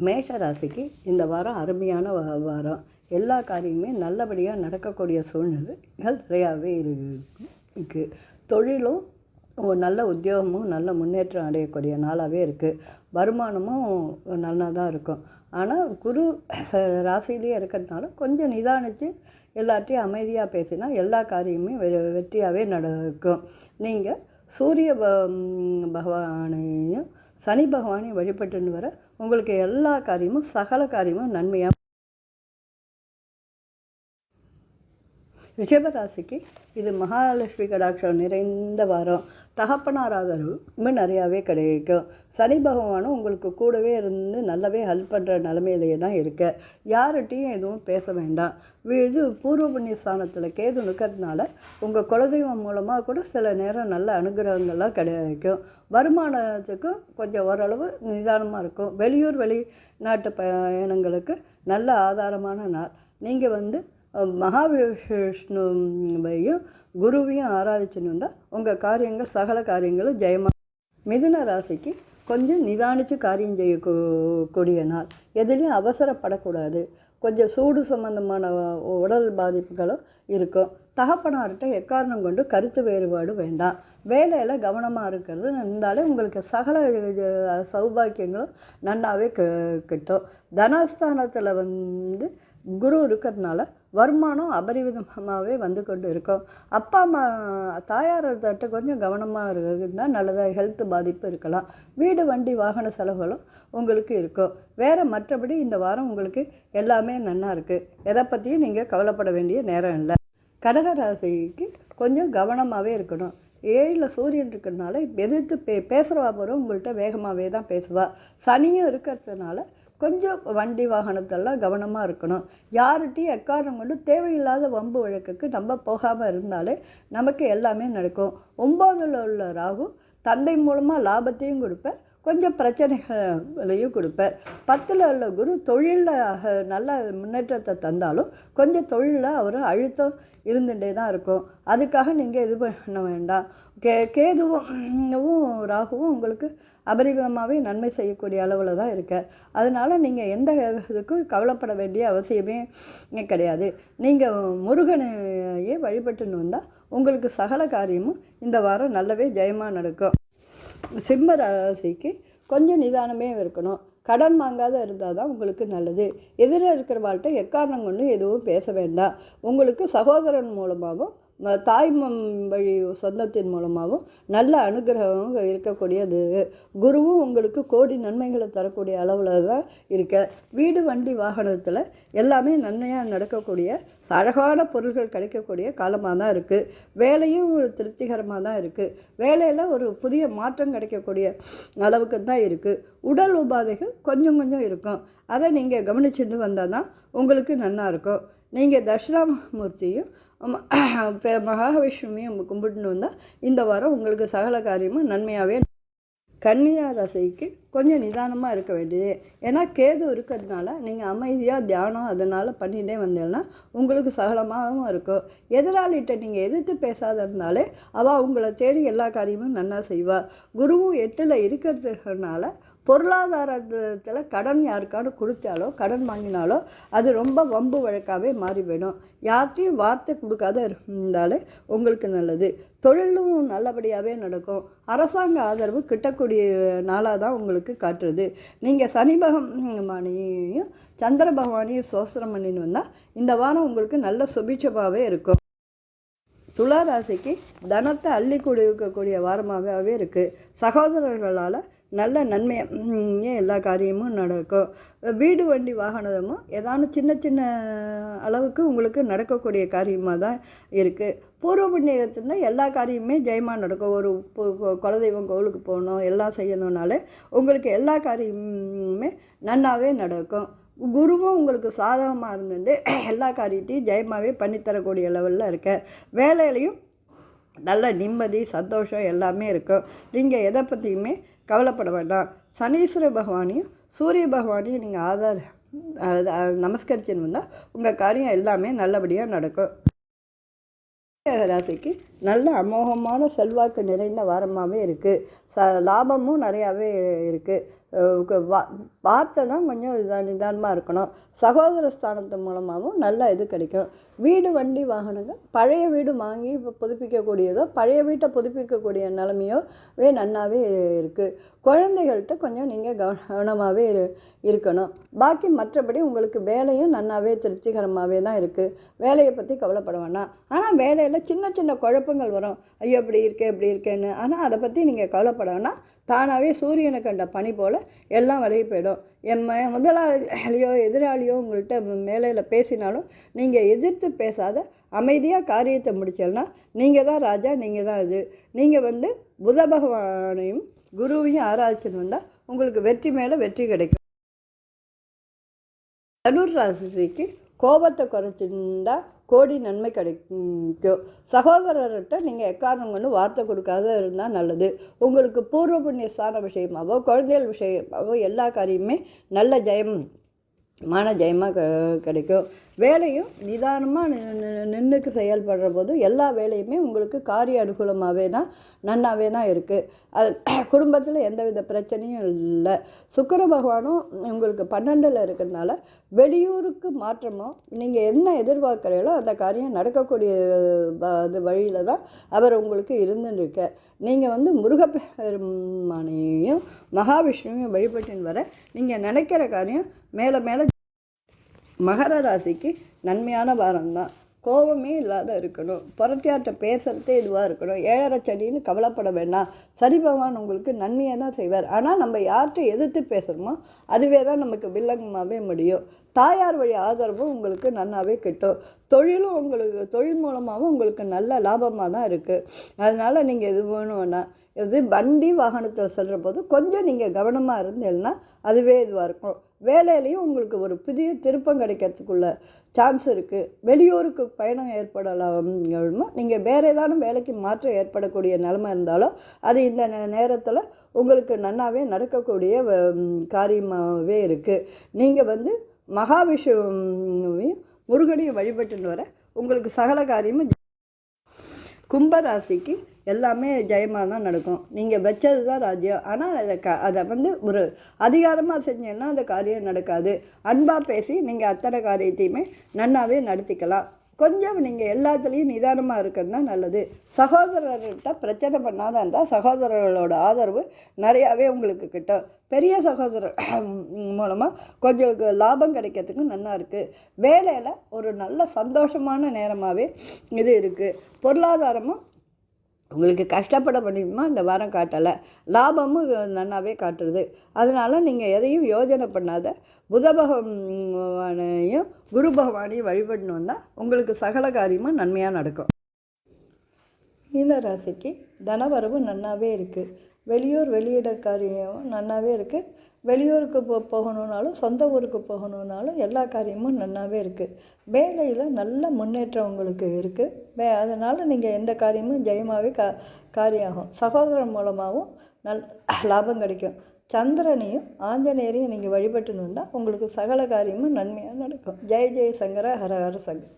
மேஷ ராசிக்கு இந்த வாரம் அருமையான வாரம். எல்லா காரியமுமே நல்லபடியாக நடக்கக்கூடிய சூழ்நிலைகள் நிறையாவே இருக்குது. தொழிலும் நல்ல உத்தியோகமும் நல்ல முன்னேற்றம் அடையக்கூடிய நாளாகவே இருக்குது. வருமானமும் நல்லா தான் இருக்கும். ஆனால் குரு ராசியிலேயே இருக்கிறதுனால கொஞ்சம் நிதானித்து எல்லாத்தையும் அமைதியாக பேசினா எல்லா காரியமுமே வெற்றியாகவே நடக்கும். நீங்கள் சூரிய பகவானையும் சனி பகவானையும் வழிபட்டுன்னு வர உங்களுக்கு எல்லா காரியமும் சகல காரியமும் நன்மையாக. ரிஷபராசிக்கு இது மகாலட்சுமி கடாட்சம் நிறைந்த வாரம். தகப்பனார் ஆதரவு இன்னும் நிறையாவே கிடைக்கும். சனி பகவானும் உங்களுக்கு கூடவே இருந்து நல்லாவே ஹெல்ப் பண்ணுற நிலமையிலேயே தான் இருக்க. யார்கிட்டையும் எதுவும் பேச வேண்டாம். இது பூர்வ புண்ணிய ஸ்தானத்தில் கேது நிற்கிறதுனால உங்கள் குலதெய்வம் மூலமாக கூட சில நேரம் நல்ல அனுகிரகங்கள்லாம் கிடைக்கும். வருமானத்துக்கும் கொஞ்சம் ஓரளவு நிதானமாக இருக்கும். வெளிநாட்டு பயணங்களுக்கு நல்ல ஆதாரமான நாள். நீங்கள் மகாவிஷ்ணுவையும் குருவையும் ஆராதிச்சுன்னு வந்தால் உங்கள் காரியங்கள் சகல காரியங்களும் ஜெயமாக. மிதுன ராசிக்கு கொஞ்சம் நிதானித்து காரியம் செய்யக்கூடிய நாள். எதுலேயும் அவசரப்படக்கூடாது. கொஞ்சம் சூடு சம்பந்தமான உடல் பாதிப்புகளும் இருக்கும். தகப்பனார்கிட்ட எக்காரணம் கொண்டு கருத்து வேறுபாடு வேண்டாம். வேலையில் கவனமாக இருக்கிறது இருந்தாலே உங்களுக்கு சகல சௌபாக்கியங்களும் நன்னாவே கிட்டும். தனஸ்தானத்தில் குரு இருக்கிறதுனால வருமானம் அபரிவிதமாகவே கொண்டு இருக்கும். அப்பா அம்மா தாயார்கிட்ட கொஞ்சம் கவனமாக இருந்தால் நல்லதாக ஹெல்த் பாதிப்பு இருக்கலாம். வீடு வண்டி வாகன செலவுகளும் உங்களுக்கு இருக்கும். வேறு மற்றபடி இந்த வாரம் உங்களுக்கு எல்லாமே நல்லா இருக்குது. எதை பற்றியும் நீங்கள் கவலைப்பட வேண்டிய நேரம் இல்லை. கடகராசிக்கு கொஞ்சம் கவனமாகவே இருக்கணும். 7ல் சூரியன் இருக்கிறதுனால எதிர்த்து பேசுகிறவா போகிறோம் உங்கள்கிட்ட வேகமாகவே தான் பேசுவா. சனியும் இருக்கிறதுனால கொஞ்சம் வண்டி வாகனத்தெல்லாம் கவனமாக இருக்கணும். யார்கிட்டையும் எக்காரணம் கொண்டு தேவையில்லாத வம்பு வழக்குக்கு நம்ம போகாமல் இருந்தாலே நமக்கு எல்லாமே நடக்கும். 9ல் உள்ள ராகு தந்தை மூலமாக லாபத்தையும் கொடுப்பார், கொஞ்சம் பிரச்சனைகளையும் கொடுப்பார். 10ல் உள்ள குரு தொழிலில் நல்ல முன்னேற்றத்தை தந்தாலும் கொஞ்சம் தொழிலில் அவர் அழுத்தம் இருந்துகிட்டே தான் இருக்கும். அதுக்காக நீங்கள் இது பண்ண வேண்டாம். கேதுவும் ராகுவும் உங்களுக்கு அபரிவிதமாகவே நன்மை செய்யக்கூடிய அளவில் தான் இருக்க. அதனால் நீங்கள் எந்த இதுக்கும் கவலைப்பட வேண்டிய அவசியமே கிடையாது. நீங்கள் முருகனையே வழிபட்டுன்னு வந்தால் உங்களுக்கு சகல காரியமும் இந்த வாரம் நல்லவே ஜெயமாக நடக்கும். சிம்ம ராசிக்கு கொஞ்சம் நிதானமே இருக்கணும். கடன் வாங்காத இருந்தால் தான் உங்களுக்கு நல்லது. எதிரில் இருக்கிற வாழ்க்கை எக்காரணம் கொண்டு எதுவும் பேச வேண்டாம். உங்களுக்கு சகோதரன் மூலமாகவும் தாய் வழி சொந்தத்தின் மூலமாகவும் நல்ல அனுகிரகம் இருக்கக்கூடியது. குருவும் உங்களுக்கு கோடி நன்மைகளை தரக்கூடிய அளவில் தான் இருக்க. வீடு வண்டி வாகனத்தில் எல்லாமே நன்மையாக நடக்கக்கூடிய அழகான பொருள்கள் கிடைக்கக்கூடிய காலமாக தான் இருக்குது. வேலையும் திருப்திகரமாக தான் இருக்குது. வேலையில் ஒரு புதிய மாற்றம் கிடைக்கக்கூடிய அளவுக்கு தான் இருக்குது. உடல் உபாதைகள் கொஞ்சம் கொஞ்சம் இருக்கும். அதை நீங்கள் கவனிச்சுட்டு வந்தால் தான் உங்களுக்கு நல்லா இருக்கும். நீங்கள் தட்சிணாமூர்த்தியும் மகாவிஷ்ணுவையும் கும்பிட்டுன்னு வந்தால் இந்த வாரம் உங்களுக்கு சகல காரியமும் நன்மையாகவே. கன்னியா ராசிக்கு கொஞ்சம் நிதானமாக இருக்க வேண்டியது. ஏன்னா கேது இருக்கிறதுனால நீங்கள் அமைதியாக தியானம் அதனால் பண்ணிகிட்டே வந்தீங்கன்னா உங்களுக்கு சகலமாகவும் இருக்கும். எதிராளிகிட்ட நீங்கள் எதிர்த்து பேசாத இருந்தாலே அவள் உங்களை தேடி எல்லா காரியமும் நல்லா செய்வாள். குருவும் 8ல் இருக்கிறதுனால பொருளாதாரத்தில் கடன் யாருக்காவது கொடுத்தாலோ கடன் வாங்கினாலோ அது ரொம்ப வம்பு வழக்காகவே மாறிவிடும். யார்கிட்டையும் வார்த்தை கொடுக்காத இருந்தாலே உங்களுக்கு நல்லது. தொழிலும் நல்லபடியாகவே நடக்கும். அரசாங்க ஆதரவு கிட்டக்கூடிய நாளாக தான் உங்களுக்கு காட்டுறது. நீங்கள் சனி பகவானையும் சந்திர பகவானையும் சோசனம் பண்ணின்னு வந்தால் இந்த வாரம் உங்களுக்கு நல்ல சுபிட்சமாகவே இருக்கும். துலா ராசிக்கு தனத்தை அள்ளி கொடுக்கக்கூடிய வாரமாகவே இருக்குது. சகோதரர்களால் நல்ல நன்மையாக எல்லா காரியமும் நடக்கும். வீடு வண்டி வாகனமும் ஏதான சின்ன சின்ன அளவுக்கு உங்களுக்கு நடக்கக்கூடிய காரியமாக தான் இருக்குது. பூர்வ புண்ணியத்துனா எல்லா காரியமுமே ஜெயமாக நடக்கும். ஒரு குலதெய்வம் கோவிலுக்கு போகணும் எல்லாம் செய்யணுன்னாலே உங்களுக்கு எல்லா காரியமுமே நன்னாவே நடக்கும். குருவும் உங்களுக்கு சாதகமாக இருந்துட்டு எல்லா காரியத்தையும் ஜெயமாகவே பண்ணித்தரக்கூடிய லெவலில் இருக்க. வேலையிலையும் நல்ல நிம்மதி சந்தோஷம் எல்லாமே இருக்கும். நீங்கள் எதை பற்றியுமே கவலைப்பட வேண்டாம். சனீஸ்வர பகவானையும் சூரிய பகவானையும் நீங்கள் நமஸ்கரிச்சுன்னு வந்தால் உங்கள் காரியம் எல்லாமே நல்லபடியாக நடக்கும். ராசிக்கு நல்ல அமோகமான செல்வாக்கு நிறைந்த வாரமாகவே இருக்குது. லாபமும் நிறையாவே இருக்குது. வார்த்தை தான் கொஞ்சம் நிதானமாக இருக்கணும். சகோதர ஸ்தானத்து மூலமாகவும் நல்ல இது கிடைக்கும். வீடு வண்டி வாகனங்கள் பழைய வீடு வாங்கி இப்போ புதுப்பிக்கக்கூடியதோ பழைய வீட்டை புதுப்பிக்கக்கூடிய நிலைமையோவே நன்னாவே இருக்குது. குழந்தைகள்கிட்ட கொஞ்சம் நீங்கள் கவனமாகவே இருக்கணும். பாக்கி மற்றபடி உங்களுக்கு வேலையும் நன்னாவே திருப்திகரமாகவே தான் இருக்குது. வேலையை பற்றி கவலைப்பட வேணாம். ஆனால் வேலையில் சின்ன சின்ன குழப்பங்கள் வரும். ஐயோ இப்படி இருக்கேன்னு. ஆனால் அதை பற்றி நீங்கள் கவலைப்பட வேணாம். தானாகவே சூரியனை கண்ட பனி போல் எல்லாம் விலகி போயிடும். முதலாளியோ எதிராளியோ உங்கள்கிட்ட மேலையில் பேசினாலும் நீங்கள் எதிர்த்து பேசாத அமைதியாக காரியத்தை முடிச்சல்னா நீங்கள் தான் ராஜா, நீங்கள் தான் இது. நீங்கள் புத பகவானையும் குருவையும் ஆராய்ச்சின்னு வந்தால் உங்களுக்கு வெற்றி மேலே வெற்றி கிடைக்கும். தனுர் ராசிக்கு கோபத்தை குறைச்சிருந்தா கோடி நன்மை கிடைக்கும். சகோதரர்கிட்ட நீங்கள் எக்காரணம் கொண்டு வார்த்தை கொடுக்காத இருந்தால் நல்லது. உங்களுக்கு பூர்வ புண்ணிய ஸ்தான விஷயமாவோ குழந்தைகள் விஷயமாவோ எல்லா காரியமுமே நல்ல ஜெயமாக கிடைக்கும். வேலையும் நிதானமாக நின்றுக்கு செயல்படுற போது எல்லா வேலையுமே உங்களுக்கு காரிய அனுகூலமாகவே தான் நன்னாவே தான் இருக்குது. அது குடும்பத்தில் எந்தவித பிரச்சனையும் இல்லை. சுக்கிர பகவானும் உங்களுக்கு 12ல் இருக்கிறதுனால வெளியூருக்கு மாற்றமோ நீங்கள் என்ன எதிர்பார்க்குறீங்களோ அந்த காரியம் நடக்கக்கூடிய வழியில் தான் அவர் உங்களுக்கு இருந்துருக்க. நீங்கள் முருகப்பெருமானையும் மகாவிஷ்ணுவையும் வழிபட்டுன்னு வர நீங்கள் நினைக்கிற காரியம் மேலே. மகர ராசிக்கு நன்மையான வாரம்தான். கோபமே இல்லாத இருக்கணும். புறத்தியார்ட்ட பேசுகிறதே இதுவாக இருக்கணும். 7.5 சனின்னு கவலைப்பட வேண்டாம். சனி பகவான் உங்களுக்கு நன்மையை தான் செய்வார். ஆனால் நம்ம யார்கிட்ட எதிர்த்து பேசுகிறோமோ அதுவே தான் நமக்கு வில்லங்கமாகவே முடியும். தாயார் வழி ஆதரவும் உங்களுக்கு நன்னாவே கிட்டும். தொழில் மூலமாகவும் உங்களுக்கு நல்ல லாபமாக தான் இருக்குது. அதனால் நீங்கள் எது வேணும்னா வண்டி வாகனத்தில் செல்கிற போது கொஞ்சம் நீங்கள் கவனமாக இருந்தீங்கன்னா அதுவே இதுவாக இருக்கும். வேலையிலையும் உங்களுக்கு ஒரு புதிய திருப்பம் கிடைக்கிறதுக்குள்ள சான்ஸ் இருக்குது. வெளியூருக்கு பயணம் ஏற்படலாம். நீங்கள் வேறு ஏதாவது வேலைக்கு மாற்றம் ஏற்படக்கூடிய நிலைமை இருந்தாலும் அது இந்த நேரத்தில் உங்களுக்கு நன்னாவே நடக்கக்கூடிய காரியமாகவே இருக்குது. நீங்கள் மகாவிஷ்ணுவையும் முருகனையும் வழிபட்டுன்னு வர உங்களுக்கு சகல காரியமும். கும்பராசிக்கு எல்லாமே ஜெயமாக தான் நடக்கும். நீங்கள் வச்சது தான் ராஜ்யம். ஆனால் அதை ஒரு அதிகாரமாக செஞ்சீங்கன்னா அந்த காரியம் நடக்காது. அன்பாக பேசி நீங்கள் அத்தனை காரியத்தையுமே நன்னாவே நடத்திக்கலாம். கொஞ்சம் நீங்கள் எல்லாத்துலேயும் நிதானமாக இருக்கிறது தான் நல்லது. சகோதரர்கிட்ட பிரச்சனை பண்ணாத இருந்தால் சகோதரர்களோட ஆதரவு நிறையாவே உங்களுக்கு கிட்டும். பெரிய சகோதரர் மூலமாக கொஞ்சம் லாபம் கிடைக்கிறதுக்கு நல்லா இருக்குது. வேலையில் ஒரு நல்ல சந்தோஷமான நேரமாகவே இது இருக்குது. பொருளாதாரமும் உங்களுக்கு கஷ்டப்பட முடியுமா இந்த வாரம் காட்டலை. லாபமும் நன்னாவே காட்டுறது. அதனால் நீங்கள் எதையும் யோஜனை பண்ணாத புத பகவானையும் குரு பகவானையும் வழிபடணும் வந்தால் உங்களுக்கு சகல காரியமும் நன்மையாக நடக்கும். மீன ராசிக்கு தனவரவு நன்னாவே இருக்குது. வெளியிட காரியம் நன்னாவே இருக்குது. வெளியூருக்கு போகணுன்னாலும் சொந்த ஊருக்கு போகணுன்னாலும் எல்லா காரியமும் நன்னாவே இருக்குது. வேலையில் நல்ல முன்னேற்றம் உங்களுக்கு இருக்குது. அதனால் நீங்கள் எந்த காரியமும் ஜெயமாகவே காரியாகும். சகோதரன் மூலமாகவும் லாபம் கிடைக்கும். சந்திரனையும் ஆஞ்சநேயரையும் நீங்கள் வழிபட்டுன்னு வந்தால் உங்களுக்கு சகல காரியமும் நன்மையாக நடக்கும். ஜெய ஜெய சங்கர ஹர ஹர சங்கர்.